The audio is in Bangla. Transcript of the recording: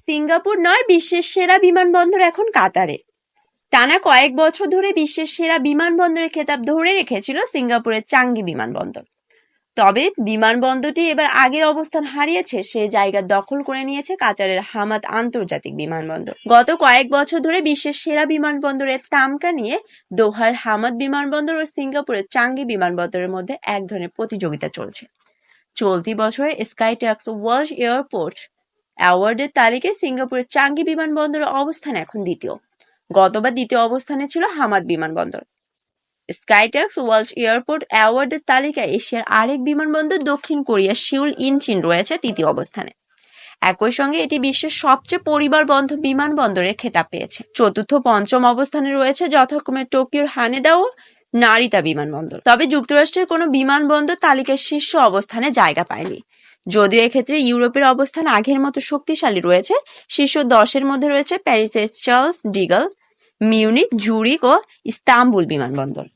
সিঙ্গাপুর নয়, বিশ্বের সেরা বিমানবন্দর এখন কাতারে। টানা কয়েক বছর ধরে বিশ্বের সেরা বিমানবন্দরের খেতাব ধরে রেখেছিল সিঙ্গাপুরের চাঙ্গি বিমানবন্দর। তবে বিমানবন্দরটি এবার আগের অবস্থান হারিয়েছে, সে জায়গা দখল করে নিয়েছে কাতারের হামাদ আন্তর্জাতিক বিমানবন্দর। গত কয়েক বছর ধরে বিশ্বের সেরা বিমানবন্দরের তামকা নিয়ে দোহার হামাদ বিমানবন্দর ও সিঙ্গাপুরের চাঙ্গি বিমানবন্দরের মধ্যে এক ধরনের প্রতিযোগিতা চলছে। চলতি বছরে স্কাইট্রাক্স ওয়ার্ল্ড এয়ারপোর্ট অ্যাওয়ার্ডের তালিকায় সিঙ্গাপুরের চাঙ্গি বিমানবন্দরের অবস্থান এখন দ্বিতীয়। গতবার দ্বিতীয় অবস্থানে ছিল হামাদ বিমানবন্দর। স্কাইট্রাক্স ওয়ার্ল্ড এয়ারপোর্ট অ্যাওয়ার্ডের তালিকায় এশিয়ার আরেক বিমানবন্দর দক্ষিণ কোরিয়ার সিউল ইনচিন রয়েছে তৃতীয় অবস্থানে। একই সঙ্গে এটি বিশ্বের সবচেয়ে পরিবারবন্ধ বিমানবন্দরের খেতাব পেয়েছে। চতুর্থ পঞ্চম অবস্থানে রয়েছে যথাক্রমে টোকিওর হানেদা ও নারিতা বিমানবন্দর। তবে যুক্তরাষ্ট্রের কোনো বিমানবন্দর তালিকার শীর্ষ অবস্থানে জায়গা পায়নি। যদিও এক্ষেত্রে ইউরোপের অবস্থান আগের মতো শক্তিশালী রয়েছে। শীর্ষ 10-এর মধ্যে রয়েছে প্যারিসের চার্লস ডিগল, মিউনিক, জুরিক ও ইস্তাম্বুল বিমানবন্দর।